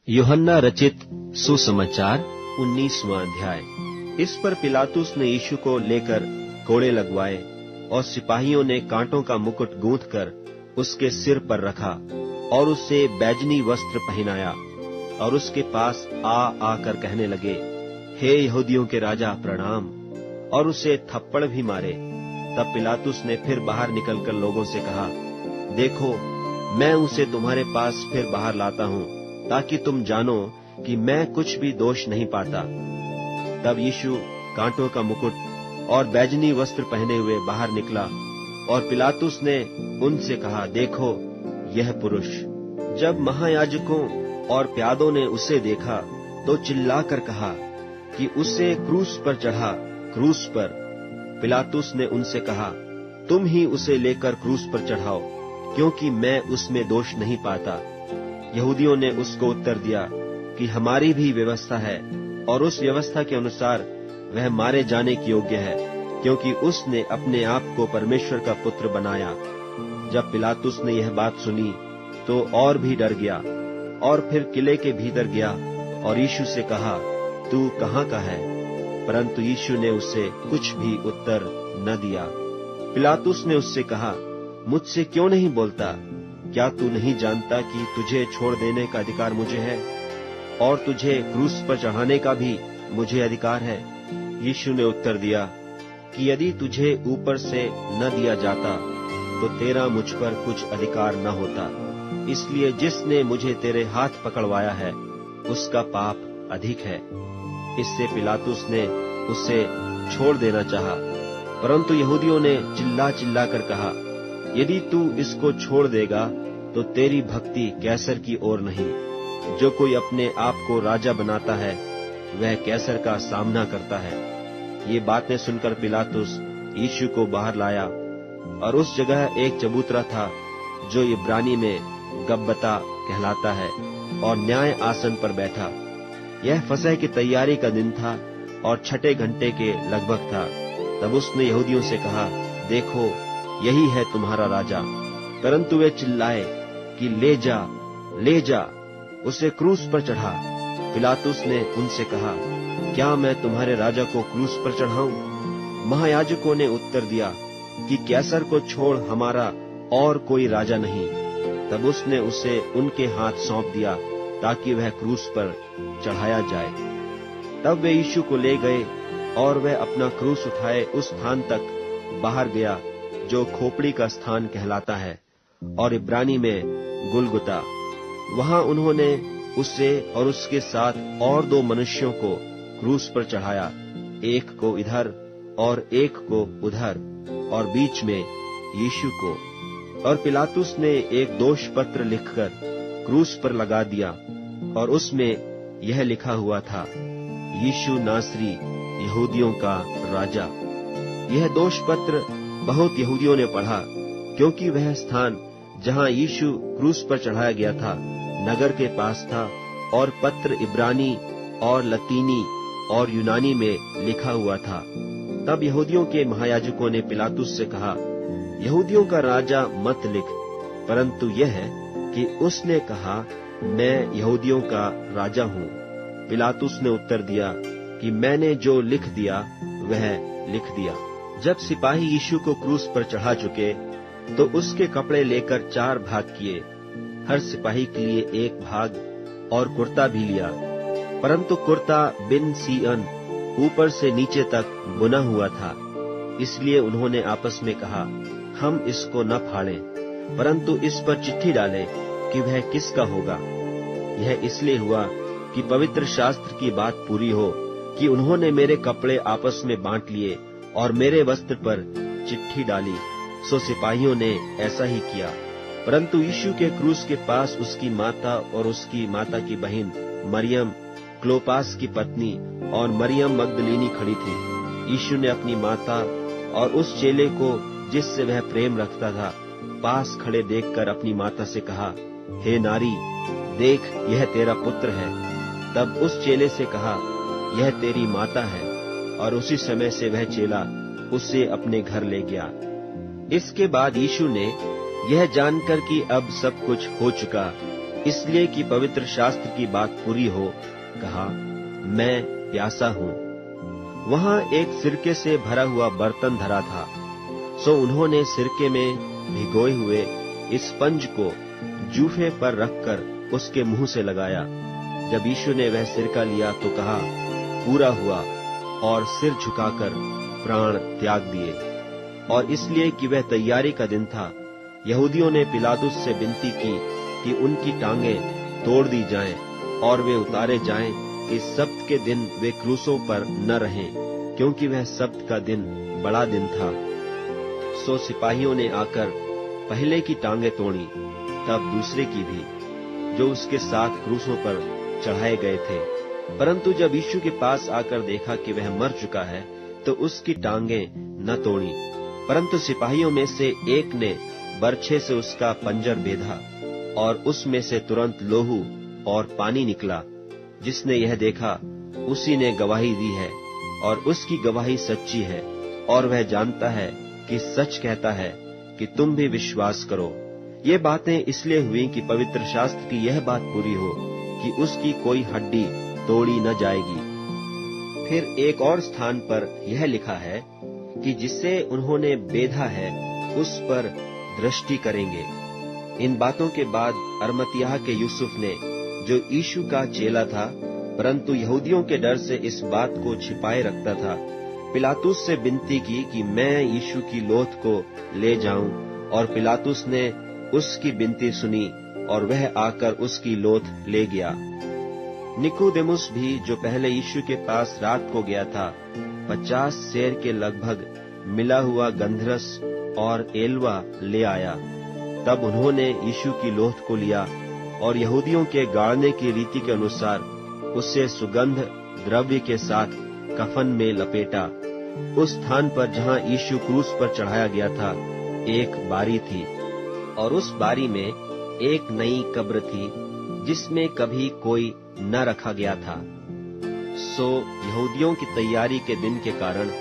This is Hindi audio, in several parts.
यूहन्ना रचित सुसमाचार 19वां अध्याय। इस पर पिलातुस ने यीशु को लेकर कोड़े लगवाए और सिपाहियों ने कांटों का मुकुट गूंथकर उसके सिर पर रखा और उसे बैजनी वस्त्र पहनाया और उसके पास आकर कहने लगे, हे यहूदियों के राजा प्रणाम, और उसे थप्पड़ भी मारे। तब पिलातुस ने फिर बाहर निकलकर लोगों से कहा, देखो, मैं उसे तुम्हारे पास फिर बाहर लाता हूँ, ताकि तुम जानो कि मैं कुछ भी दोष नहीं पाता। तब यीशु कांटों का मुकुट और बैजनी वस्त्र पहने हुए बाहर निकला और पिलातुस ने उनसे कहा, देखो, यह पुरुष। जब महायाजकों और प्यादों ने उसे देखा तो चिल्लाकर कहा कि उसे क्रूस पर चढ़ा, क्रूस पर। पिलातुस ने उनसे कहा, तुम ही उसे लेकर क्रूस पर चढ़ाओ, क्योंकि मैं उसमें दोष नहीं पाता। यहूदियों ने उसको उत्तर दिया कि हमारी भी व्यवस्था है और उस व्यवस्था के अनुसार वह मारे जाने के योग्य है, क्योंकि उसने अपने आप को परमेश्वर का पुत्र बनाया। जब पिलातुस ने यह बात सुनी तो और भी डर गया और फिर किले के भीतर गया और यीशु से कहा, तू कहाँ का है? परंतु यीशु ने उसे कुछ भी उत्तर न दिया। पिलातुस ने उससे कहा, मुझसे क्यों नहीं बोलता? क्या तू नहीं जानता कि तुझे छोड़ देने का अधिकार मुझे है और तुझे क्रूस पर चढ़ाने का भी मुझे अधिकार है? यीशु ने उत्तर दिया कि यदि तुझे ऊपर से न दिया जाता तो तेरा मुझ पर कुछ अधिकार न होता। इसलिए जिसने मुझे तेरे हाथ पकड़वाया है उसका पाप अधिक है। इससे पिलातुस ने उसे छोड़ देना चाहा, परंतु यहूदियों ने चिल्ला चिल्ला कर कहा, यदि तू इसको छोड़ देगा तो तेरी भक्ति कैसर की ओर नहीं। जो कोई अपने आप को राजा बनाता है वह कैसर का सामना करता है। ये बातें सुनकर पिलातुस यीशु को बाहर लाया और उस जगह एक चबूतरा था जो इब्रानी में गब्बता कहलाता है, और न्याय आसन पर बैठा। यह फसह की तैयारी का दिन था और 6 घंटे के लगभग था। तब उसने यहूदियों से कहा, देखो, यही है तुम्हारा राजा। परंतु वे चिल्लाए कि ले जा, ले जा, उसे क्रूस पर चढ़ा। पिलातुस ने उनसे कहा, क्या मैं तुम्हारे राजा को क्रूस पर चढ़ाऊं? महायाजकों ने उत्तर दिया कि कैसर को छोड़ हमारा और कोई राजा नहीं। तब उसने उसे उनके हाथ सौंप दिया ताकि वह क्रूस पर चढ़ाया जाए। तब वे यीशु को ले गए और वह अपना क्रूस उठाए उस स्थान तक बाहर गया जो खोपड़ी का स्थान कहलाता है, और इब्रानी में गुलगुता। वहां उन्होंने उसे और उसके साथ और 2 मनुष्यों को क्रूस पर चढ़ाया, एक को इधर और एक को उधर, और बीच में यीशु को। और पिलातुस ने एक दोष पत्र लिखकर क्रूस पर लगा दिया और उसमें यह लिखा हुआ था, यीशु नासरी, यहूदियों का राजा। यह दोष पत्र बहुत यहूदियों ने पढ़ा, क्योंकि वह स्थान जहां यीशु क्रूस पर चढ़ाया गया था नगर के पास था, और पत्र इब्रानी और लतीनी और यूनानी में लिखा हुआ था। तब यहूदियों के महायाजकों ने पिलातुस से कहा, यहूदियों का राजा मत लिख, परंतु यह है कि उसने कहा, मैं यहूदियों का राजा हूँ। पिलातुस ने उत्तर दिया कि मैंने जो लिख दिया वह लिख दिया। जब सिपाही यीशु को क्रूस पर चढ़ा चुके तो उसके कपड़े लेकर 4 भाग किए, हर सिपाही के लिए 1 भाग, और कुर्ता भी लिया। परंतु कुर्ता बिन सीअन ऊपर से नीचे तक बुना हुआ था। इसलिए उन्होंने आपस में कहा, हम इसको न फाड़ें, परंतु इस पर चिट्ठी डालें कि वह किसका होगा। यह इसलिए हुआ कि पवित्र शास्त्र की बात पूरी हो कि उन्होंने मेरे कपड़े आपस में बांट लिए और मेरे वस्त्र पर चिट्ठी डाली। सो सिपाहियों ने ऐसा ही किया। परंतु यीशु के क्रूस के पास उसकी माता और उसकी माता की बहन मरियम, क्लोपास की पत्नी, और मरियम मगदलीनी खड़ी थी। यीशु ने अपनी माता और उस चेले को जिससे वह प्रेम रखता था पास खड़े देखकर अपनी माता से कहा, हे नारी, देख, यह तेरा पुत्र है। तब उस चेले से कहा, यह तेरी माता है, और उसी समय से वह चेला उसे अपने घर ले गया। इसके बाद यीशु ने यह जानकर कि अब सब कुछ हो चुका, इसलिए कि पवित्र शास्त्र की बात पूरी हो, कहा, मैं प्यासा हूँ। वहां एक सिरके से भरा हुआ बर्तन धरा था, सो उन्होंने सिरके में भिगोए हुए इस स्पंज को जूफे पर रखकर उसके मुंह से लगाया। जब यीशु ने वह सिरका लिया तो कहा, पूरा हुआ, और सिर झुकाकर प्राण त्याग दिए। और इसलिए कि वह तैयारी का दिन था, यहूदियों ने पिलातुस से विनती की कि उनकी टांगें तोड़ दी जाएं और वे उतारे जाएं कि सब्त के दिन वे क्रूसों पर न रहें, क्योंकि वह सब्त का दिन बड़ा दिन था। सो सिपाहियों ने आकर पहले की टांगें तोड़ी, तब दूसरे की भी, जो उसके साथ क्रूसों पर चढ़ाए गए थे। परंतु जब यीशु के पास आकर देखा कि वह मर चुका है, तो उसकी टांगें न तोड़ी, परंतु सिपाहियों में से एक ने बर्छे से उसका पंजर बेधा, और उसमें से तुरंत लोहू और पानी निकला। जिसने यह देखा उसी ने गवाही दी है, और उसकी गवाही सच्ची है, और वह जानता है कि सच कहता है कि तुम भी विश्वास करो। ये बातें इसलिए हुई कि पवित्र शास्त्र की यह बात पूरी हो कि उसकी कोई हड्डी तोड़ी न जाएगी। फिर एक और स्थान पर यह लिखा है कि जिसे उन्होंने बेधा है उस पर दृष्टि करेंगे। इन बातों के बाद अरमतियाह के यूसुफ ने, जो यीशु का चेला था परंतु यहूदियों के डर से इस बात को छिपाए रखता था, पिलातुस से विनती की कि मैं यीशु की लोथ को ले जाऊं, और पिलातुस ने उसकी विनती सुनी और वह आकर उसकी लोथ ले गया। निकोदेमुस भी, जो पहले यीशु के पास रात को गया था, 50 सेर के लगभग मिला हुआ गंधरस और एलवा ले आया। तब उन्होंने यीशु की लोथ को लिया और यहूदियों के गाड़ने की रीति के अनुसार उसे सुगंध द्रव्य के साथ कफन में लपेटा। उस स्थान पर जहां यीशु क्रूस पर चढ़ाया गया था, एक बारी थी, और उस बारी में एक नई कब्र थी जिसमें कभी कोई न रखा गया था। सो यहूदियों की तैयारी के दिन के कारण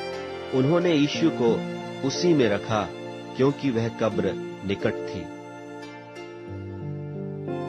उन्होंने यीशु को उसी में रखा, क्योंकि वह कब्र निकट थी।